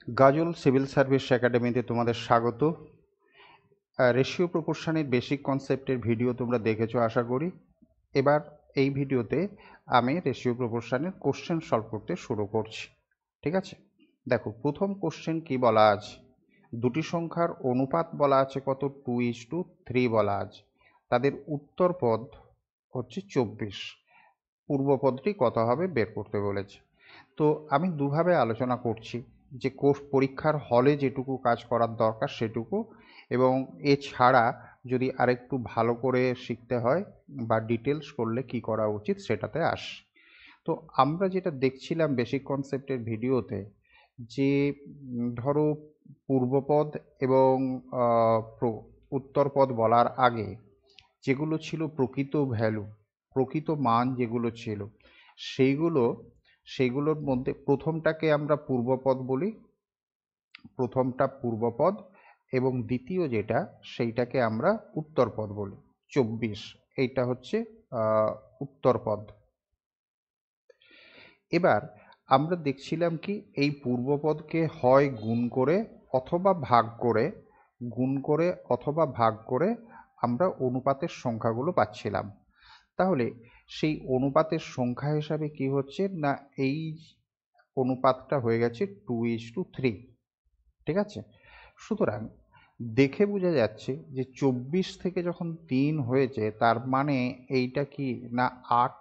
গাজল civil service একাডেমিতে তোমাদের স্বাগত। রেশিও প্রপোর্শনের বেসিক কনসেপ্টের ভিডিও তোমরা দেখেছো আশা করি। এবার এই ভিডিওতে আমি রেশিও প্রপোর্শনের কোশ্চেন সলভ করতে শুরু করছি। ঠিক আছে, দেখো প্রথম কোশ্চেন কি বলা আছে, দুটি সংখ্যার অনুপাত বলা আছে কত, 2:3 বলা আছে, তাদের উত্তর পদ হচ্ছে 24, পূর্বপদটি কত হবে বের করতে বলেছে। তো আমি দুভাবে আলোচনা করছি, যে পরীক্ষার হলে যেটুকু কাজ করার দরকার সেটুকু, এবং এছাড়া যদি আরেকটু ভালো করে শিখতে হয় বা ডিটেলস করলে কি করা উচিত সেটাতে আসি। তো আমরা যেটা দেখছিলাম বেসিক কনসেপ্টের ভিডিওতে, যে ধরো পূর্বপদ এবং উত্তরপদ বলার আগে যেগুলো ছিল প্রকৃত ভ্যালু, প্রকৃত মান যেগুলো ছিল, সেইগুলোর মধ্যে প্রথমটাকে আমরা পূর্বপদ বলি, প্রথমটা পূর্বপদ, এবং দ্বিতীয় যেটা সেইটাকে আমরা উত্তরপদ বলি। 24 এইটা হচ্ছে উত্তরপদ। এবার আমরা দেখছিলাম কি, এই পূর্বপদকে হয় গুণ করে অথবা ভাগ করে, গুণ করে অথবা ভাগ করে আমরা অনুপাতের সংখ্যাগুলো পাচ্ছিলাম। তাহলে সেই অনুপাতের সংখ্যা হিসাবে কি হচ্ছে না, এই অনুপাতটা হয়ে গেছে 2:3। ঠিক আছে, সুতরাং দেখে বোঝা যাচ্ছে যে 24 থেকে যখন 3 হয়েছে, তার মানে এইটা কি না 8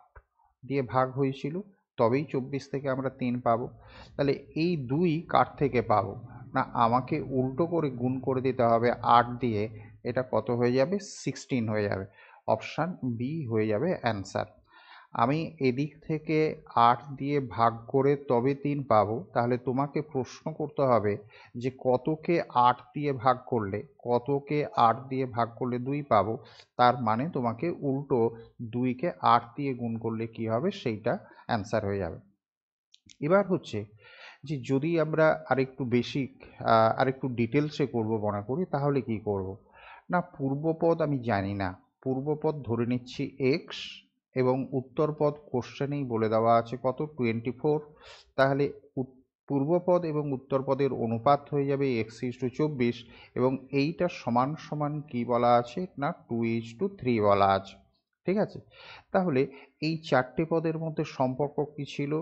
দিয়ে ভাগ হয়েছিল, তবেই 24 থেকে আমরা 3 পাবো। তাহলে এই 2 কার থেকে পাবো না, আমাকে উল্টো করে গুণ করে দিতে হবে 8 দিয়ে, এটা কত হয়ে যাবে, 16 হয়ে যাবে। অপশান বি হয়ে যাবে অ্যান্সার। আমি এদিক থেকে 8 দিয়ে ভাগ করে তবে 3 পাবো, তাহলে তোমাকে প্রশ্ন করতে হবে যে কতকে 8 দিয়ে ভাগ করলে, কতকে 8 দিয়ে ভাগ করলে 2 পাবো, তার মানে তোমাকে উল্টো 2কে 8 দিয়ে গুণ করলে কি হবে সেইটা অ্যান্সার হয়ে যাবে। এবার হচ্ছে যে যদি আমরা আরেকটু বেসিক, আরেকটু ডিটেলসে করব মনে করি, তাহলে কি করব না, পূর্বপদ আমি জানি না, পূর্বপদ ধরে নিচ্ছি এক্স, এবং উত্তরপদ কোশ্চেনেই বলে দেওয়া আছে কত, 24। তাহলে পূর্বপদ এবং উত্তরপদের অনুপাত হয়ে যাবে x:24, এবং এইটা সমান সমান কি বলা আছে না 2:3 বলা আছে। ঠিক আছে, তাহলে এই চারটে পদের মধ্যে সম্পর্ক কি ছিল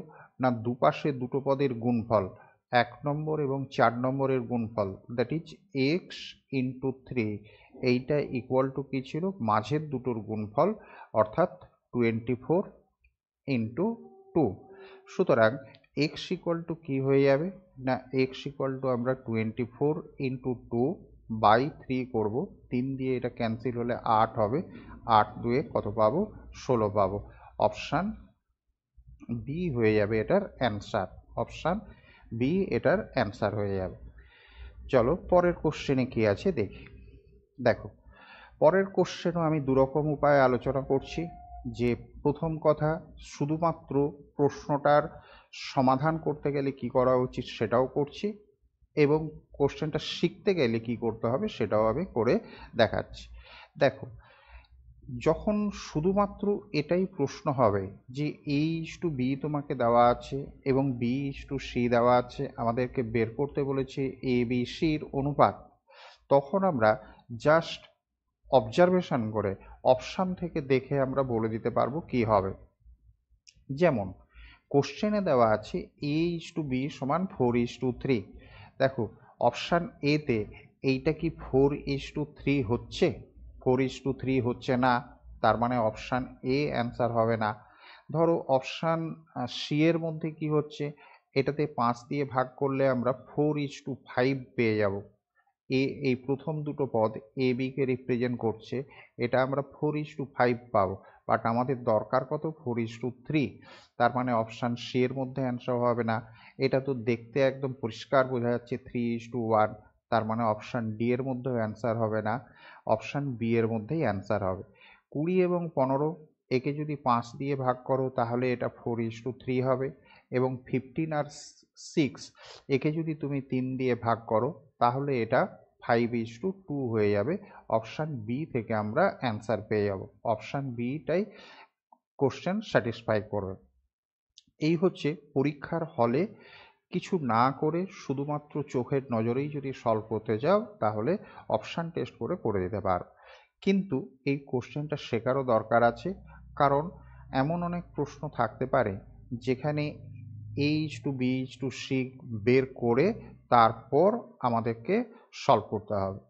না, দুপাশে দুটো পদের গুণফল, 1 নম্বর এবং 4 নম্বরের গুণফল, দ্যাট ইজ x×3, এইটা ইকুয়াল টু কি ছিল, মাঝের দুটোর গুণফল, অর্থাৎ 24×2। সুতরাং x ইকুয়াল টু কি হয়ে যাবে না, x ইকুয়াল টু আমরা 24×2/3 করব, 3 দিয়ে এটা ক্যান্সেল হলে 8 হবে, 8 দুয়ে কত পাবো, 16 পাবো। অপশান বি হয়ে যাবে এটার অ্যান্সার, অপশান বি এটার অ্যান্সার হয়ে যাবে। চলো পরের কোশ্চেনে কি আছে দেখি। দেখো পরের কোশ্চেনও আমি দুরকম উপায়ে আলোচনা করছি, যে প্রথম কথা শুধুমাত্র প্রশ্নটার সমাধান করতে গেলে কি করা উচিত সেটাও করছি, এবং কোশ্চেনটা শিখতে গেলে কি করতে হবে সেটাও আমি করে দেখাচ্ছি। দেখো যখন শুধুমাত্র এটাই প্রশ্ন হবে যে a:b তোমাকে দেওয়া আছে এবং b:c দেওয়া আছে, আমাদেরকে বের করতে বলেছে ABC-র অনুপাত, তখন আমরা জাস্ট অবজারভেশন করে অপশান থেকে দেখে আমরা বলে দিতে পারবো কি হবে। যেমন কোশ্চেনে দেওয়া আছে a:b সমান 4:3। দেখো অপশান এতে এইটা কি 4:3 হচ্ছে, 4:3 হচ্ছে না, তার মানে অপশান এ অ্যান্সার হবে না। ধরো অপশান সি এর মধ্যে কি হচ্ছে, এটাতে 5 দিয়ে ভাগ করলে আমরা 4:5 পেয়ে যাব। এই প্রথম দুটো পদ এ বিকে রিপ্রেজেন্ট করছে, এটা আমরা 4:5 পাবো, বাট আমাদের দরকার কত, 4:3, তার মানে অপশান সি এর মধ্যে অ্যান্সার হবে না। এটা তো দেখতে একদম পরিষ্কার বোঝা যাচ্ছে 3:1, তার মানে অপশান ডি এর মধ্যেও অ্যান্সার হবে না, অপশান বি এর মধ্যেই অ্যান্সার হবে। 20 এবং 15 একে যদি 5 দিয়ে ভাগ করো তাহলে এটা 4:3 হবে, এবং 15 আর 6 একে যদি তুমি 3 দিয়ে ভাগ করো তাহলে এটা 5:2 হয়ে যাবে। অপশান বি থেকে আমরা অ্যান্সার পেয়ে যাব, অপশান বিটাই কোশ্চেন স্যাটিসফাই করবে। এই হচ্ছে পরীক্ষার হলে কিছু না করে শুধুমাত্র চোখের নজরেই যদি সলভ করতে যাও তাহলে অপশান টেস্ট করে দিতে পারো। কিন্তু এই কোশ্চেনটা শেখারও দরকার আছে, কারণ এমন অনেক প্রশ্ন থাকতে পারে যেখানে A/B/C বের করে তারপর আমাদেরকে সলভ করতে হবে।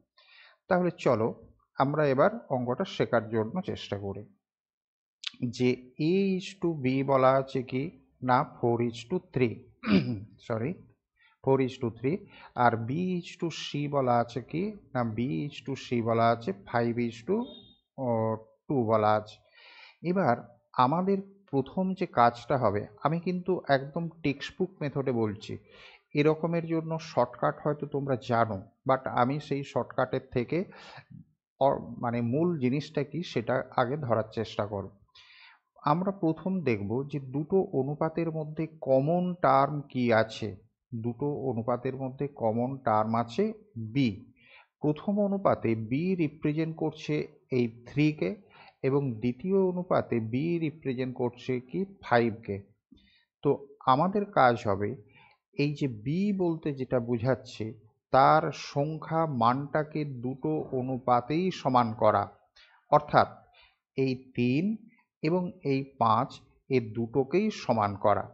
তাহলে চলো আমরা এবার অঙ্কটা শেখার জন্য চেষ্টা করি। যে A/B বলা আছে কি না 4:3 সরি 4:3, আর B/C বলা আছে কি না B/C বলা আছে 5:2 বলা আছে। এবার আমাদের প্রথম যে কাজটা হবে, আমি কিন্তু একদম টেক্সটবুক মেথডে বলছি, এরকমের জন্য শর্টকাট হয়তো তোমরা জানো, বাট আমি সেই শর্টকাটের থেকে মানে মূল জিনিসটা কি সেটা আগে ধরার চেষ্টা করো। আমরা প্রথম দেখব যে দুটো অনুপাতের মধ্যে কমন টার্ম কি আছে। দুটো অনুপাতের মধ্যে কমন টার্ম আছে বি। প্রথম অনুপাতে বি রিপ্রেজেন্ট করছে এই 3কে, এবং দ্বিতীয় অনুপাতে বি রিপ্রেজেন্ট করছে কি 5কে। তো আমাদের কাজ হবে এই যে বি বলতে যেটা বোঝাচ্ছে তার সংখ্যা মানটাকে দুটো অনুপাতেই সমান করা, অর্থাৎ এই 3 এবং এই 5 এর দুটোকেই সমান করা।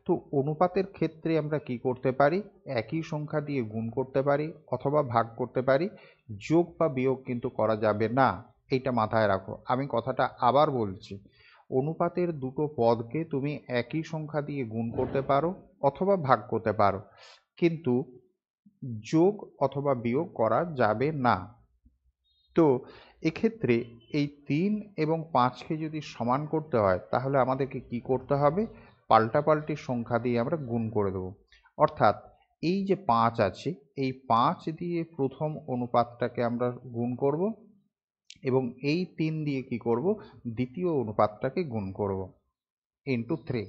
তো অনুপাতের ক্ষেত্রে আমরা কি করতে পারি, একই সংখ্যা দিয়ে গুণ করতে পারি অথবা ভাগ করতে পারি, যোগ বা বিয়োগ কিন্তু করা যাবে না। এইটা মাথায় রাখো, আমি কথাটা আবার বলছি, অনুপাতের দুটো পদকে তুমি একই সংখ্যা দিয়ে গুণ করতে পারো অথবা ভাগ করতে পারো, কিন্তু যোগ অথবা বিয়োগ করা যাবে না। তো এক্ষেত্রে এই 3 এবং 5কে যদি সমান করতে হয় তাহলে আমাদেরকে কি করতে হবে, পাল্টাপাল্টি সংখ্যা দিয়ে আমরা গুণ করে দেবো। অর্থাৎ এই যে 5 আছে, এই 5 দিয়ে প্রথম অনুপাতটাকে আমরা গুণ করব, এবং এই 3 দিয়ে কি করব, দ্বিতীয় অনুপাতটাকে গুণ করব ইন্টু 3।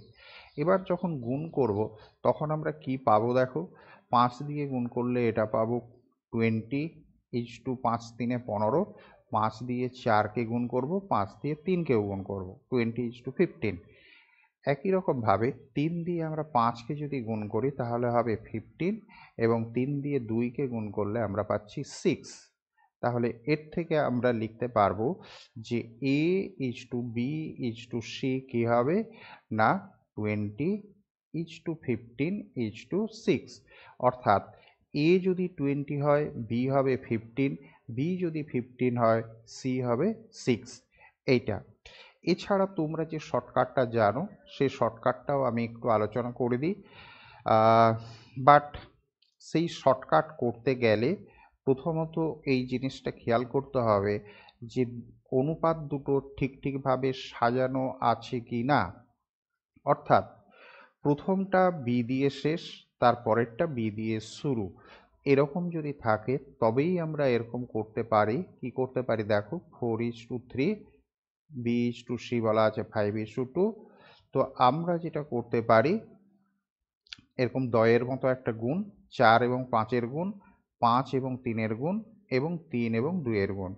এবার যখন গুণ করব তখন আমরা কি পাবো দেখো, 5 দিয়ে গুণ করলে এটা পাবো 20:5 3 15, 5 দিয়ে 4কে গুণ করব, 5 দিয়ে 3কেও গুণ করব, 20:15। একই রকমভাবে 3 দিয়ে আমরা 5কে যদি গুণ করি তাহলে হবে 15, এবং 3 দিয়ে 2কে গুণ করলে আমরা পাচ্ছি 6। তাহলে এর থেকে আমরা লিখতে পারবো যে A/B/C কি হবে না 20:15:6, অর্থাৎ A যদি 20 হয়, B হবে 15, B যদি 15 হয়, C হবে 6। এইটা এছাড়া তোমরা যে শর্টকাটটা জানো সেই শর্টকাটটাও আমি একটু আলোচনা করে দিই, বাট সেই শর্টকাট করতে গেলে প্রথমত এই জিনিসটা খেয়াল করতে হবে যে অনুপাত দুটো ঠিকভাবে সাজানো আছে কি না। অর্থাৎ প্রথমটা বি দিয়ে শেষ, তারপরেরটা বি দিয়ে শুরু, এরকম যদি থাকে তবেই আমরা এরকম করতে পারি। কি করতে পারি দেখো, 4:3, B/C বলা আছে 5:2। তো আমরা যেটা করতে পারি, এরকম দয়ের মতো একটা গুণ, 4 এবং 5-এর গুণ, 5 এবং 3-এর গুণ, এবং 3 এবং 2-এর গুণ।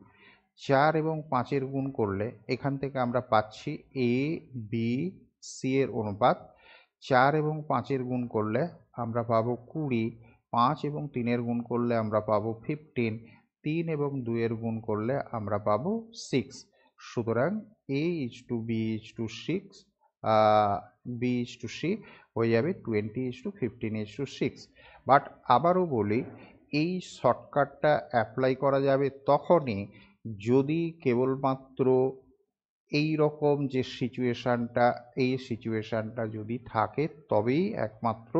4 এবং 5-এর গুণ করলে এখান থেকে আমরা পাচ্ছি A/B/C এর অনুপাত। 4 এবং 5-এর গুণ করলে আমরা পাবো 20, 5 এবং 3-এর গুণ করলে আমরা পাবো 15, 3 এবং 2-এর গুণ করলে আমরা পাবো 6। সুতরাং A/B/6 B/C হয়ে যাবে 20:15:6। বাট আবারও বলি, এই শর্টকাটটা অ্যাপ্লাই করা যাবে তখনই যদি কেবলমাত্র এই রকম যে সিচুয়েশানটা, এই সিচুয়েশানটা যদি থাকে তবেই একমাত্র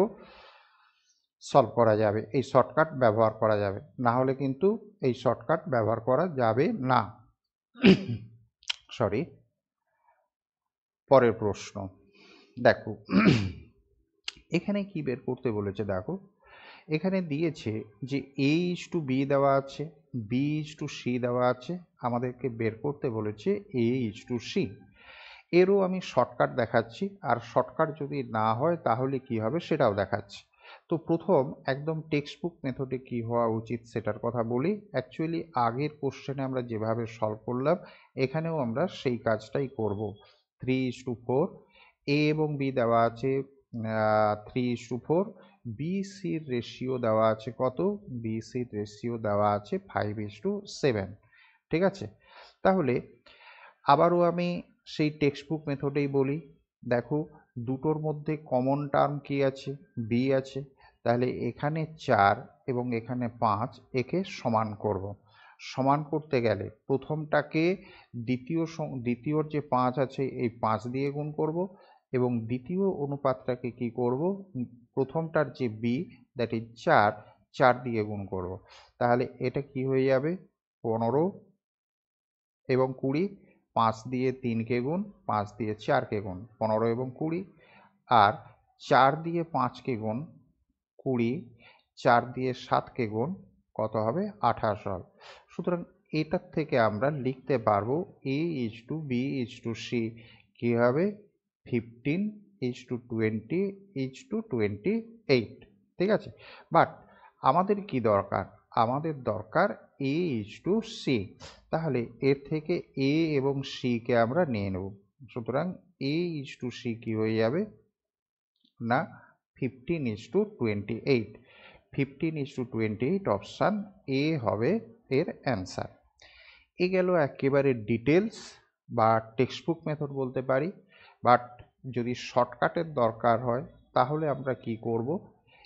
সলভ করা যাবে, এই শর্টকাট ব্যবহার করা যাবে, না হলে কিন্তু এই শর্টকাট ব্যবহার করা যাবে না। সরি, পরের প্রশ্ন দেখো, এখানে কি বের করতে বলেছে দেখো, এখানে দিয়েছে যে A/B দেওয়া আছে, B/C দেওয়া আছে, আমাদেরকে বের করতে বলেছে A/C। এরও আমি শর্টকাট দেখাচ্ছি, আর শর্টকাট যদি না হয় তাহলে কি হবে সেটাও দেখাচ্ছি। তো প্রথম একদম টেক্সটবুক মেথডে কি হওয়া উচিত সেটার কথা বলি। অ্যাকচুয়ালি আগের কোশ্চেনে আমরা যেভাবে সলভ করলাম এখানেও আমরা সেই কাজটাই করব। 3:4, A এবং B দেওয়া আছে 3:4, বিসির রেশিও দেওয়া আছে কত? বিসির রেশিও দেওয়া আছে 5:7। ঠিক আছে, তাহলে আবারও আমি সেই টেক্সট বুক মেথডেই বলি। দেখো দুটোর মধ্যে কমন টার্ম কি আছে? বি আছে। তাহলে এখানে 4 এবং এখানে 5, একে সমান করব। সমান করতে গেলে প্রথমটাকে দ্বিতীয়র যে 5 আছে এই 5 দিয়ে গুণ করব, এবং দ্বিতীয় অনুপাতটাকে কি করব? প্রথমটার যে বি, দ্যাট ইজ 4 দিয়ে গুণ করব। তাহলে এটা কি হয়ে যাবে? 15 এবং 20, 5 দিয়ে 3কে গুণ, 5 দিয়ে 4কে গুণ, 15 এবং 20, আর 4 দিয়ে 5কে গুণ 20, 4 দিয়ে 7কে গুণ কত হবে? 28 হবে। সুতরাং এটার থেকে আমরা লিখতে পারবো A:B:C কি হবে? 15:20:28। ঠিক আছে, বাট আমাদের কি দরকার? আমাদের দরকার A:C। তাহলে এর থেকে A এবং C কে আমরা নিয়ে নেব। সুতরাং A:C কি হয়ে যাবে? না 15:28। 15:28 অপশান এ হবে এর অ্যান্সার। এ গেল একেবারে ডিটেলস বা টেক্সট বুক মেথড বলতে পারি। বাট যদি শর্টকাটের দরকার হয় তাহলে আমরা কি করব?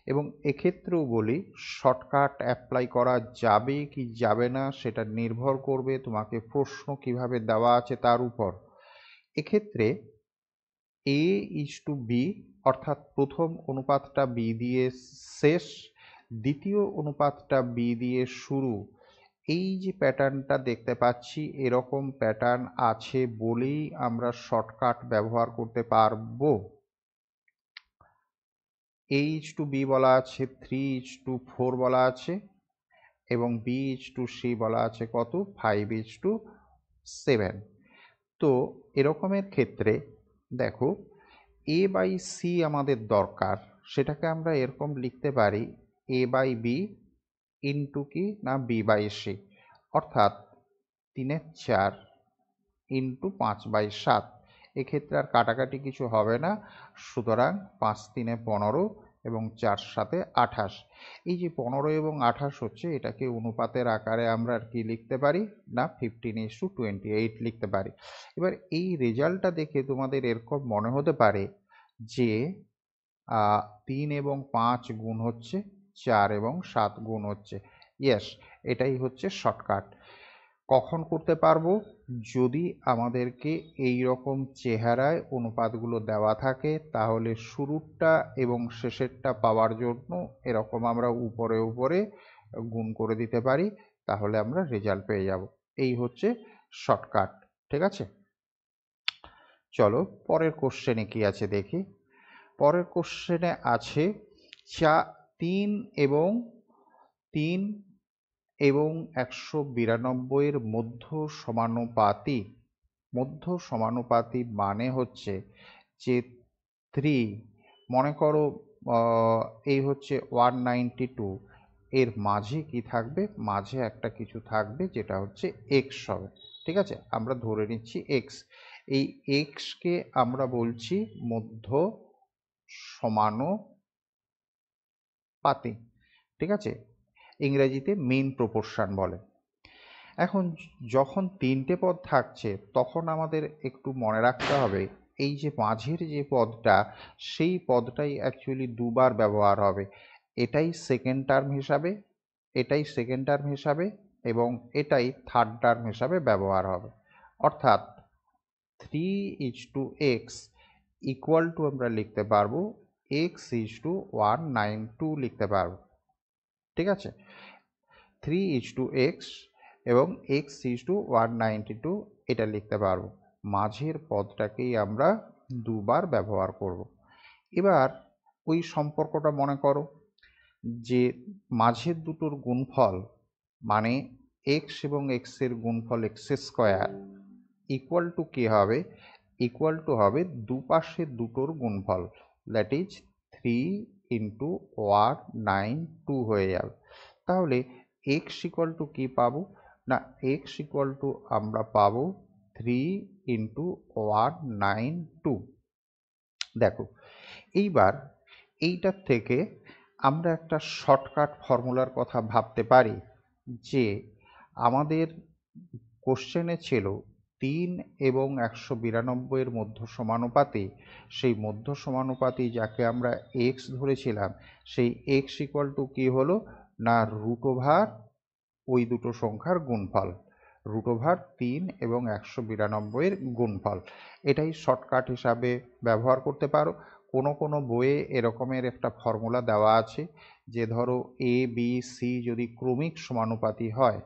এবং এক্ষেত্রেও বলি শর্টকাট অ্যাপ্লাই করা যাবে কি যাবে না সেটা নির্ভর করবে তোমাকে প্রশ্ন কিভাবে দেওয়া আছে তার উপর। এক্ষেত্রে A:B, অর্থাৎ প্রথম অনুপাতটা B দিয়ে শেষ, দ্বিতীয় অনুপাতটা B দিয়ে শুরু, এই যে প্যাটার্নটা দেখতে পাচ্ছি এরকম প্যাটার্ন আছে বলেই আমরা শর্টকাট ব্যবহার করতে পারবো। A:B বলা আছে 3:4 বলা আছে, এবং B:C বলা আছে কত? 5:7। তো এরকমের ক্ষেত্রে দেখো A/C আমাদের দরকার, সেটাকে আমরা এরকম লিখতে পারি A/B ইন্টু কি? না B/C, অর্থাৎ 3/4 ইন্টু 5/7। এক্ষেত্রে আর কাটাকাটি কিছু হবে না, সুতরাং 5×3 15 এবং 4×7 28। এই যে 15 এবং 28 হচ্ছে, এটাকে অনুপাতের আকারে আমরা আর কি লিখতে পারি? না 15:28 লিখতে পারি। এবার এই রেজাল্টটা দেখে তোমাদের এরকম মনে হতে পারে যে 3 এবং 5 গুণ হচ্ছে, 4 এবং 7 গুণ হচ্ছে। ইয়েস, এটাই হচ্ছে শর্টকাট। কখন করতে পারবো? যদি আমাদেরকে এই রকম চেহারায় অনুপাতগুলো দেওয়া থাকে, তাহলে শুরুরটা এবং শেষেরটা পাওয়ার জন্য এরকম আমরা উপরে উপরে গুণ করে দিতে পারি, তাহলে আমরা রেজাল্ট পেয়ে যাব। এই হচ্ছে শর্টকাট। ঠিক আছে, চলো পরের কোশ্চেনে কি আছে দেখি। পরের কোশ্চেনে আছে 3 এবং 192 এর মধ্য সমানুপাতি। মধ্য সমানুপাতি মানে হচ্ছে যে 3, মনে করো এই হচ্ছে 192, এর মাঝে কি থাকবে? মাঝে একটা কিছু থাকবে যেটা হচ্ছে এক্স হবে। ঠিক আছে, আমরা ধরে নিচ্ছি এক্স। এই এক্সকে আমরা বলছি মধ্য সমানুপাতি। ঠিক আছে, ইংরেজিতে মেইন প্রপোর্শন বলে। এখন যখন 3টে পদ থাকছে তখন আমাদের একটু মনে রাখতে হবে এই যে মাঝের যে পদটা, সেই পদটাই অ্যাকচুয়ালি দুবার ব্যবহার হবে। এটাই সেকেন্ড টার্ম হিসাবে, এটাই সেকেন্ড টার্ম হিসাবে, এবং এটাই থার্ড টার্ম হিসাবে ব্যবহার হবে। অর্থাৎ 3:x ইকুয়াল টু আমরা লিখতে পারবো x:192 লিখতে পারবো। ঠিক আছে, 3:x এবং x:192 এটা লিখতে পারবো। মাঝের পদটাকেই আমরা দুবার ব্যবহার করব। এবার ওই সম্পর্কটা মনে করো যে মাঝের দুটোর গুণফল মানে x এবং x এর গুণফল x² ইকুয়াল টু কি হবে? ইকুয়াল টু হবে দুপাশের দুটোর গুণফল, দ্যাট ইজ 3:192 হয়ে যাবে। তাহলে x ইকুয়াল টু কি পাবো? না x ইকুয়াল টু আমরা পাবো 3:192। দেখো এইবার এইটার থেকে আমরা একটা শর্টকাট ফর্মুলার কথা ভাবতে পারি, যে আমাদের কোশ্চেনে ছিল 3 এবং 192 এর মধ্য সমানুপাতি। সেই মধ্য সমানুপাতি যাকে আমরা এক্স ধরেছিলাম, সেই এক্স ইকুয়াল টু কী হলো না রুট ওভার ওই দুটো সংখ্যার গুণফল, রুট ওভার 3 এবং 192-এর গুণফল। এটাই শর্টকাট হিসাবে ব্যবহার করতে পারো। কোনো কোনো বইয়ে এরকমের একটা ফর্মুলা দেওয়া আছে, যে ধরো এ বি সি যদি ক্রমিক সমানুপাতি হয়,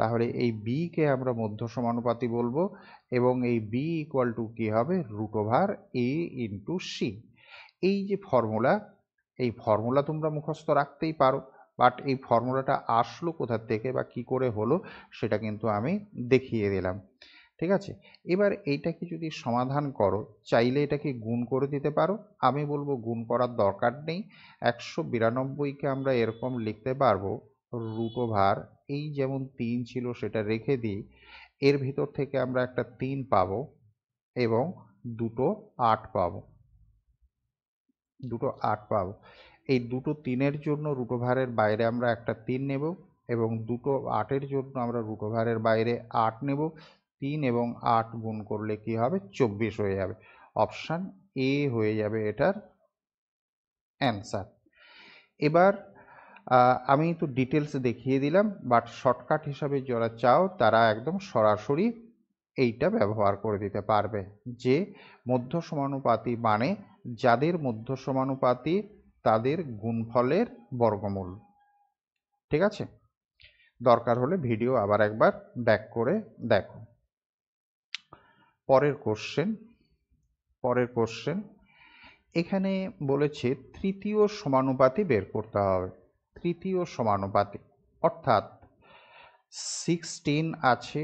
তাহলে এই বিকে আমরা মধ্য সমানুপাতি বলবো, এবং এই বি ইকুয়াল টু কী হবে root over a into C. এই যে ফর্মুলা, এই ফর্মুলা তোমরা মুখস্থ রাখতেই পারো, বাট এই ফর্মুলাটা আসলো কোথা থেকে বা কি করে হলো সেটা কিন্তু আমি দেখিয়ে দিলাম। ঠিক আছে, এবার এইটাকে যদি সমাধান করো, চাইলে এটাকে গুণ করে দিতে পারো। আমি বলবো গুণ করার দরকার নেই। 192কে আমরা এরকম লিখতে পারবো রুট ওভার এই যেমন 3 ছিল সেটা রেখে দিই, এর ভিতর থেকে আমরা একটা 3 পাবো এবং দুটো 8 পাবো, দুটো 8 পাবো। এই দুটো 3-এর জন্য রুট ওভারের বাইরে আমরা একটা 3 নেব, এবং দুটো 8-এর জন্য আমরা রুট ওভারের বাইরে 8 নেব। 3 এবং 8 গুণ করলে কি হবে 24 হয়ে যাবে। অপশান এ হয়ে যাবে এটার অ্যান্সার। এবার আমি একটু ডিটেলস দেখিয়ে দিলাম, বাট শর্টকাট হিসাবে যারা চাও তারা একদম সরাসরি এইটা ব্যবহার করে দিতে পারবে, যে মধ্য সমানুপাতি মানে যাদের মধ্য সমানুপাতি তাদের গুণফলের বর্গমূল। ঠিক আছে, দরকার হলে ভিডিও আবার একবার ব্যাক করে দেখো। পরের কোশ্চেন এখানে বলেছে তৃতীয় সমানুপাতি বের করতে হবে। তৃতীয় সমানুপাতি অর্থাৎ 16 আছে,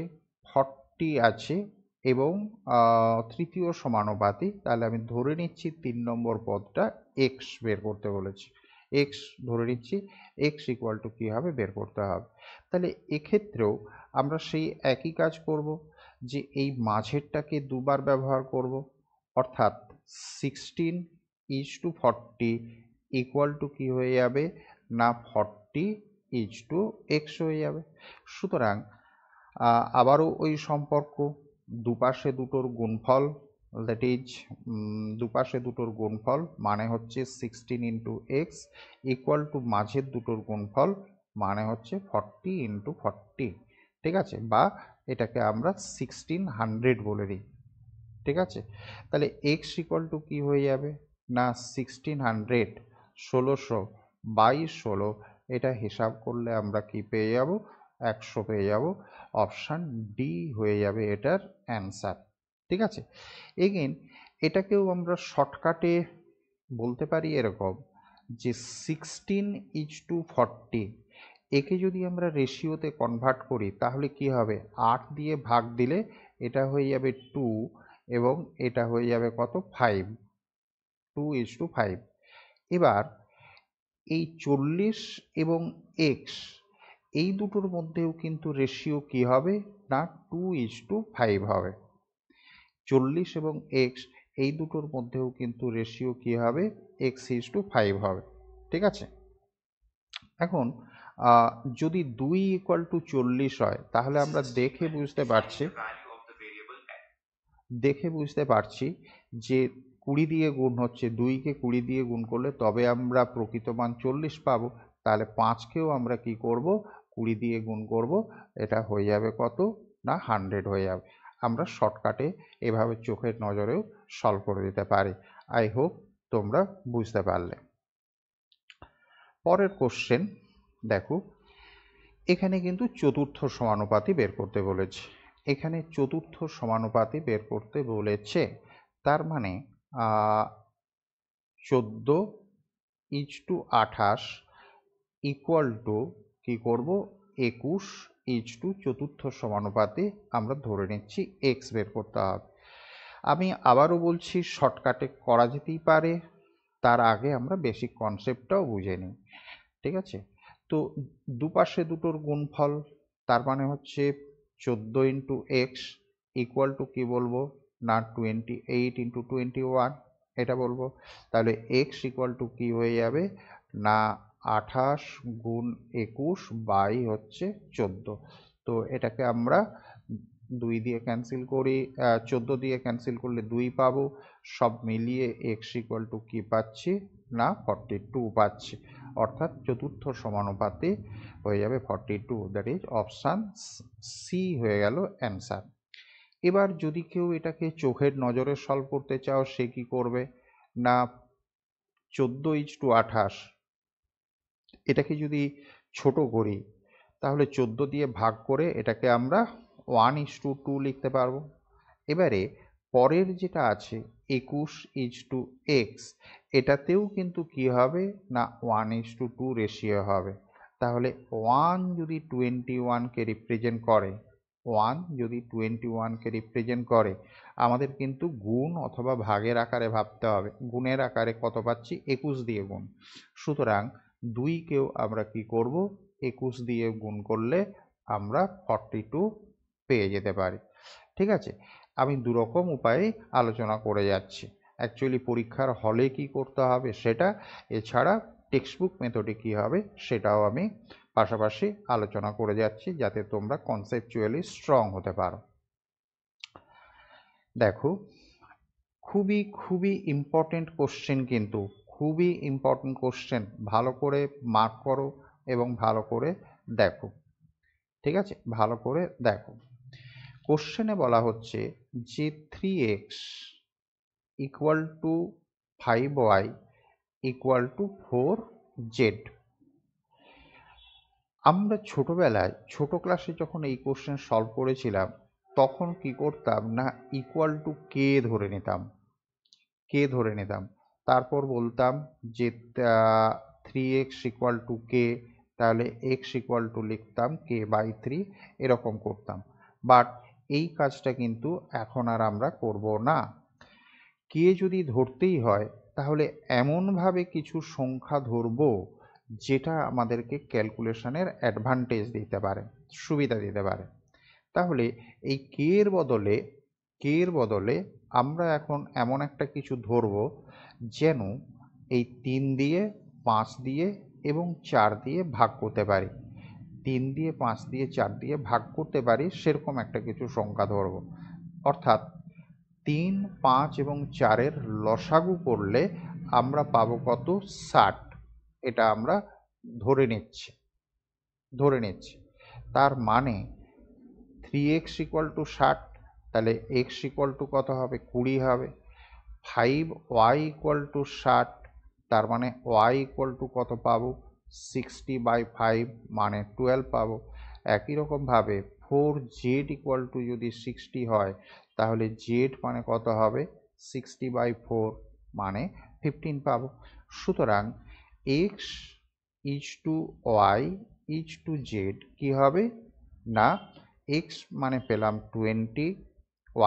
40 আছে এবং তৃতীয় সমানুপাতি। তাহলে আমি ধরে নিচ্ছি 3 নম্বর পদটা এক্স বের করতে বলেছি, এক্স ধরে নিচ্ছি, এক্স ইকুয়াল টু কী হবে বের করতে হবে। তাহলে এক্ষেত্রেও আমরা সেই একই কাজ করব, যে এই মাঝেরটাকে দুবার ব্যবহার করব, অর্থাৎ 16:40 ইকুয়াল টু কী হয়ে যাবে না 40:x হয়ে যাবে। সুতরাং আবারও ওই সম্পর্ক, দুপাশে দুটোর গুণফল, দ্যাট ইজ দুপাশে দুটোর গুণফল মানে হচ্ছে 16 × x ইকুয়াল টু মাঝের দুটোর গুণফল মানে হচ্ছে 40 × 40। ঠিক আছে, বা এটাকে আমরা 1600 বলে দিই। ঠিক আছে, তাহলে x ইকুয়াল টু কী হয়ে যাবে না 1600 1600/16, এটা হিসাব করলে আমরা কি পেয়ে যাব 100 পেয়ে যাব। অপশান ডি হয়ে যাবে এটার অ্যান্সার। ঠিক আছে, এগেন এটাকেও আমরা শর্টকাটে বলতে পারি এরকম, যে 16:40 একে যদি আমরা রেশিওতে কনভার্ট করি তাহলে কি হবে 8 দিয়ে ভাগ দিলে এটা হয়ে যাবে 2 এবং এটা হয়ে যাবে কত 5, 2:5। এবার এই 40 এবং এক্স এই দুটোর মধ্যেও কিন্তু রেশিও কি হবে না 2:5 হবে। 40 এবং এক্স এই দুটোর মধ্যেও কিন্তু রেশিও কি হবে x:5 হবে। ঠিক আছে, এখন যদি 2 = 40 হয় তাহলে আমরা দেখে বুঝতে পারছি যে 20 দিয়ে গুণ হচ্ছে, 2কে 20 দিয়ে গুণ করলে তবে আমরা প্রকৃত মান 40 পাবো। তাহলে 5কেও আমরা কি করব 20 দিয়ে গুণ করব, এটা হয়ে যাবে কত না 100 হয়ে যাবে। আমরা শর্টকাটে এভাবে চোখের নজরেও সলভ করে দিতে পারি। আই হোপ তোমরা বুঝতে পারলে। পরের কোশ্চেন দেখো, এখানে কিন্তু চতুর্থ সমানুপাতি বের করতে বলেছে। এখানে চতুর্থ সমানুপাতি বের করতে বলেছে, তার মানে 14:28 ইকুয়াল টু কী করবো 21 চতুর্থ সমানুপাতি আমরা ধরে নিচ্ছি এক্স বের করতে হবে। আমি আবারও বলছি শর্টকাটে করা যেতেই পারে, তার আগে আমরা বেসিক কনসেপ্টটাও বুঝে নিই। ঠিক আছে, তো দুপাশে দুটোর গুণফল, তার মানে হচ্ছে 14 × x ইকুয়াল টু কী বলবো না 28 × 21 এটা বলবো। তাহলে x ইকুয়াল টু কী হয়ে যাবে না 28 গুণ 21 বাই হচ্ছে 14। তো এটাকে আমরা 2 দিয়ে ক্যান্সেল করি, 14 দিয়ে ক্যান্সেল করলে 2 পাবো। সব মিলিয়ে এক্স ইকুয়াল টু কী পাচ্ছি না 42 পাচ্ছি, অর্থাৎ চতুর্থ সমানুপাতে হয়ে যাবে 42, দ্যাট ইজ অপশান সি হয়ে গেল অ্যান্সার। এবার যদি কেউ এটাকে চোখের নজরে সলভ করতে চাও, সে কি করবে না 14:28, এটাকে যদি ছোট করি তাহলে 14 দিয়ে ভাগ করে এটাকে আমরা 1:2 লিখতে পারবো। এবারে পরের যেটা আছে 21:x, এটাতেও কিন্তু কি হবে না 1:2 রেশিও হবে। তাহলে 1 যদি 21কে রিপ্রেজেন্ট করে, 1 যদি 21কে রিপ্রেজেন্ট করে, আমাদের কিন্তু গুণ অথবা ভাগের আকারে ভাবতে হবে। গুণের আকারে কত পাচ্ছি 21 দিয়ে গুণ, সুতরাং 2কেও আমরা কি করব 21 দিয়ে গুণ করলে আমরা 42 পেয়ে যেতে পারি। ঠিক আছে, আমি দুরকম উপায়ে আলোচনা করে যাচ্ছি। অ্যাকচুয়ালি পরীক্ষার হলে কি করতে হবে সেটা, এছাড়া টেক্সট বুক মেথডে কী হবে সেটাও আমি পাশাপাশি আলোচনা করে যাচ্ছি, যাতে তোমরা কনসেপচুয়ালি স্ট্রং হতে পারো। দেখো, খুবই খুবই ইম্পর্টেন্ট কোশ্চেন, কিন্তু খুবই ইম্পর্টেন্ট কোশ্চেন, ভালো করে মার্ক করো এবং ভালো করে দেখো। ঠিক আছে, ভালো করে দেখো। কোশ্চেনে বলা হচ্ছে যে 3x equal to 5y equal to 4z। আমরা ছোটবেলায় ছোট ক্লাসে যখন এই কোশ্চেন সলভ করেছিলাম, তখন কি করতাম না ইকুয়াল টু কে ধরে নিতাম, কে ধরে নিতাম, তারপর বলতাম যে 3x ইকুয়াল টু কে, তাহলে x ইকুয়াল টু লিখতাম k/3, এরকম করতাম। বাট এই কাজটা কিন্তু এখন আর আমরা করব না। কে যদি ধরতেই হয় তাহলে এমনভাবে কিছু সংখ্যা ধরব যেটা আমাদেরকে ক্যালকুলেশনের অ্যাডভান্টেজ দিতে পারে, সুবিধা দিতে পারে। তাহলে এই কে এর বদলে আমরা এখন এমন একটা কিছু ধরব যেন এই 3 দিয়ে 5 দিয়ে এবং 4 দিয়ে ভাগ করতে পারি, 3 দিয়ে 5 দিয়ে 4 দিয়ে ভাগ করতে পারি, সেরকম একটা কিছু সংখ্যা ধরব। অর্থাৎ 3, 5 এবং 4-এর লসাগু করলে আমরা পাবো কত 60, এটা আমরা ধরে নিচ্ছি। তার মানে 3x ইকুয়াল টু 60, তাহলে x ইকুয়াল টু কত হবে 20 হবে। 5y ইকুয়াল টু 60, তার মানে y ইকুয়াল টু কত পাবো 60/5 মানে 12 পাবো। একই রকমভাবে 4z ইকুয়াল টু যদি 60 হয়, তাহলে z মানে কত হবে 60/4 মানে 15 পাবো। সুতরাং x is to y is to z কি হবে না x মানে পেলাম 20,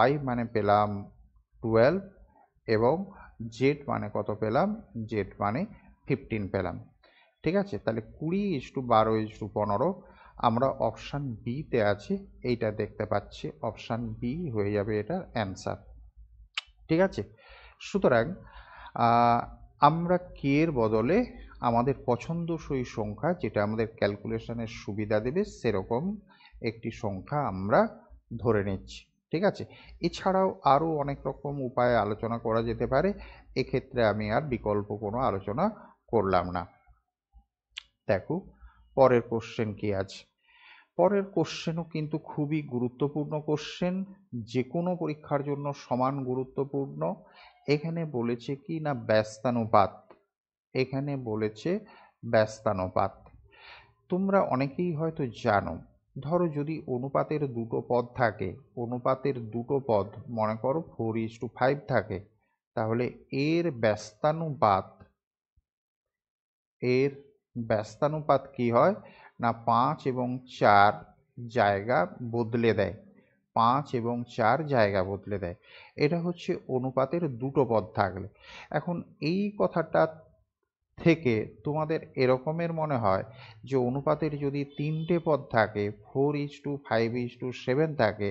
y মানে পেলাম 12 এবং z মানে কত পেলাম, z মানে 15 পেলাম। ঠিক আছে, তাহলে 20:12:15 আমরা অপশান বিতে আছি, এইটা দেখতে পাচ্ছি, অপশান বি হয়ে যাবে এটার অ্যান্সার। ঠিক আছে, সুতরাং আমরা কে এর বদলে আমাদের পছন্দসই সংখ্যা, যেটা আমাদের ক্যালকুলেশনের সুবিধা দেবে, সেরকম একটি সংখ্যা আমরা ধরে নিচ্ছি। ঠিক আছে, এছাড়াও আরও অনেক রকম উপায়ে আলোচনা করা যেতে পারে, এক্ষেত্রে আমি আর বিকল্প কোনো আলোচনা করলাম না। দেখো পরের কোশ্চেন কি আছে। পরের কোশ্চেনও কিন্তু খুবই গুরুত্বপূর্ণ কোশ্চেন, যে কোনো পরীক্ষার জন্য সমান গুরুত্বপূর্ণ। এখানে বলেছে কি না ব্যস্তানুপাত, এখানে বলেছে ব্যস্তানুপাত। তোমরা অনেকেই হয়তো জানো, ধরো যদি অনুপাতের দুটো পদ থাকে, অনুপাতের দুটো পদ মনে করো 4:5 থাকে, তাহলে এর ব্যস্তানুপাত কি হয় না 5 এবং 4 জায়গা বদলে দেয়, 5 এবং 4 জায়গা বদলে দেয়। এটা হচ্ছে অনুপাতের দুটো পদ থাকলে। এখন এই কথাটা থেকে তোমাদের এরকমের মনে হয় যে অনুপাতের যদি 3টে পদ থাকে, 4:5:7 থাকে,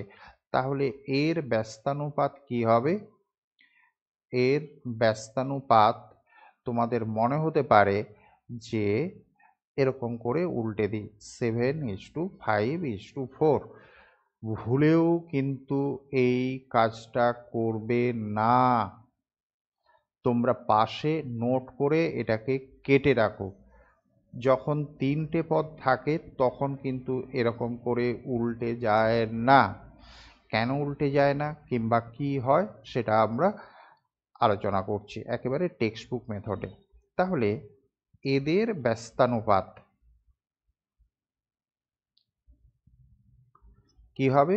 তাহলে এর ব্যস্তানুপাত কি হবে, এর ব্যস্তানুপাত তোমাদের মনে হতে পারে যে এরকম করে উল্টে দিই 7:5:4। ভুলেও কিন্তু এই কাজটা করবে না। তোমরা পাশে নোট করে এটাকে কেটে রাখো। যখন 3টে পদ থাকে তখন কিন্তু এরকম করে উল্টে যায় না। কেন উল্টে যায় না কিংবা কি হয় সেটা আমরা আলোচনা করছি একেবারে টেক্সট বুক মেথডে। তাহলে এদের ব্যস্তানুপাত কি হবে?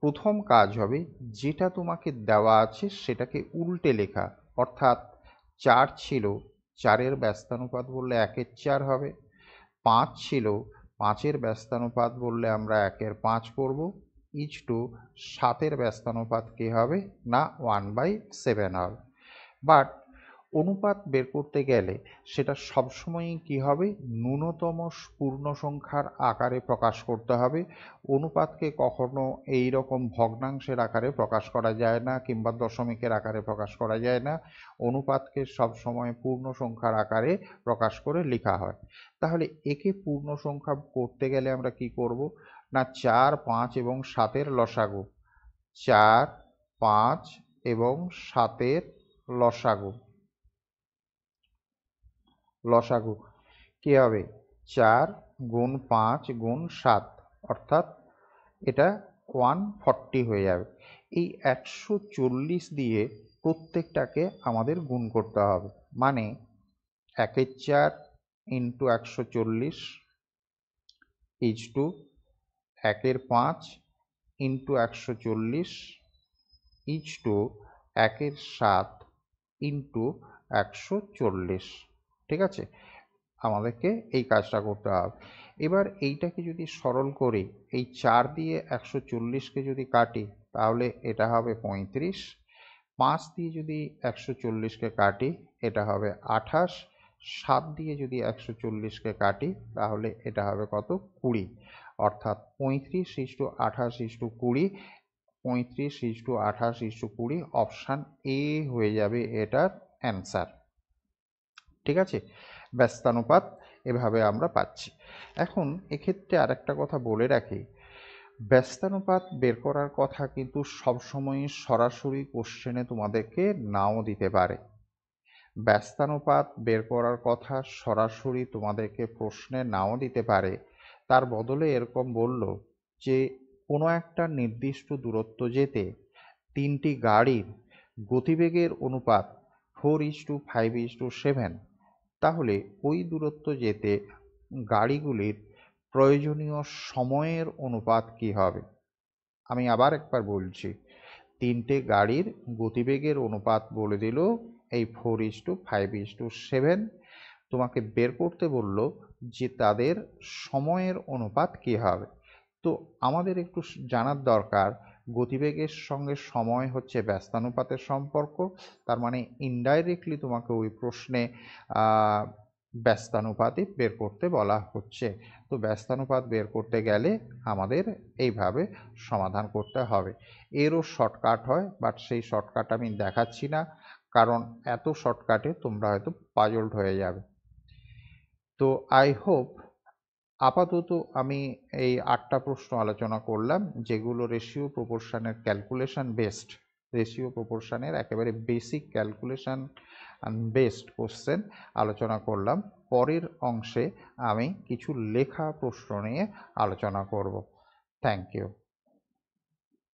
প্রথম কাজ হবে যেটা তোমাকে দেওয়া আছে সেটাকে উল্টে লেখা, অর্থাৎ 4 ছিল, 4-এর ব্যস্তানুপাত বললে 1/4 হবে। 5 ছিল, 5-এর ব্যস্তানুপাত বললে আমরা 1/5 করব। ইচ টু 7-এর ব্যস্তানুপাত কি হবে না 1/7 হবে। বাট অনুপাত বের করতে গেলে সেটা সবসময়ই কি হবে, ন্যূনতম পূর্ণ সংখ্যার আকারে প্রকাশ করতে হবে। অনুপাতকে কখনো এই রকম ভগ্নাংশের আকারে প্রকাশ করা যায় না কিংবা দশমিকের আকারে প্রকাশ করা যায় না। অনুপাতকে সবসময় পূর্ণ সংখ্যার আকারে প্রকাশ করে লেখা হয়। তাহলে একে পূর্ণ সংখ্যা করতে গেলে আমরা কি করব না 4, 5 এবং 7-এর লসাগু, 4, 5 এবং 7-এর লসাগু লসাগু কি হবে 4 গুণ 5 গুণ 7, অর্থাৎ এটা 140 হয়ে যাবে। এই 140 দিয়ে প্রত্যেকটাকে আমাদের গুণ করতে হবে, মানে 1/4 into 140 is to 1/5 into 140 is to 1/7 into 140। ঠিক আছে, আমাদেরকে এই কাজটা করতে হবে। এবার এইটাকে যদি সরল করি, এই 4 দিয়ে 140কে যদি কাটি তাহলে এটা হবে 35। 5 দিয়ে যদি 140কে কাটি এটা হবে 28। 7 দিয়ে যদি 140কে কাটি তাহলে এটা হবে কত 20, অর্থাৎ 35 is to 28 is to 20, 35 is to 28 is to 20 option A হয়ে যাবে এটার অ্যান্সার। ঠিক আছে, ব্যস্তানুপাত এভাবে আমরা পাচ্ছি। এখন এক্ষেত্রে আরেকটা কথা বলে রাখি, ব্যস্তানুপাত বের করার কথা কিন্তু সবসময় সরাসরি কোশ্চেনে তোমাদেরকে নাও দিতে পারে। ব্যস্তানুপাত বের করার কথা সরাসরি তোমাদেরকে প্রশ্নে নাও দিতে পারে, তার বদলে এরকম বলল যে কোনো একটা নির্দিষ্ট দূরত্ব যেতে 3টি গাড়ির গতিবেগের অনুপাত 4:5:7, তাহলে ওই দূরত্ব যেতে গাড়িগুলির প্রয়োজনীয় সময়ের অনুপাত কি হবে। আমি আবার একবার বলছি, 3টে গাড়ির গতিবেগের অনুপাত বলে দিল এই 4:5:7, তোমাকে বের করতে বলল যে তাদের সময়ের অনুপাত কি হবে। তো আমাদের একটু জানার দরকার, গতিবেগের সঙ্গে সময় হচ্ছে ব্যস্তানুপাতের সম্পর্ক, তার মানে ইনডাইরেক্টলি তোমাকে ওই প্রশ্নে ব্যস্তানুপাতই বের করতে বলা হচ্ছে। তো ব্যস্তানুপাত বের করতে গেলে আমাদের এইভাবে সমাধান করতে হবে। এরও শর্টকাট হয়, বাট সেই শর্টকাট আমি দেখাচ্ছি না, কারণ এত শর্টকাটে তোমরা হয়তো পাজলড হয়ে যাবে। তো আই হোপ আপাতত আমি এই 8টা প্রশ্ন আলোচনা করলাম, যেগুলো রেশিও প্রপোর্শনের ক্যালকুলেশন বেসড, রেশিও প্রপোর্শনের একেবারে বেসিক ক্যালকুলেশন বেসড কোশ্চেন আলোচনা করলাম। পরের অংশে আমি কিছু লেখা প্রশ্ন নিয়ে আলোচনা করব। Thank you.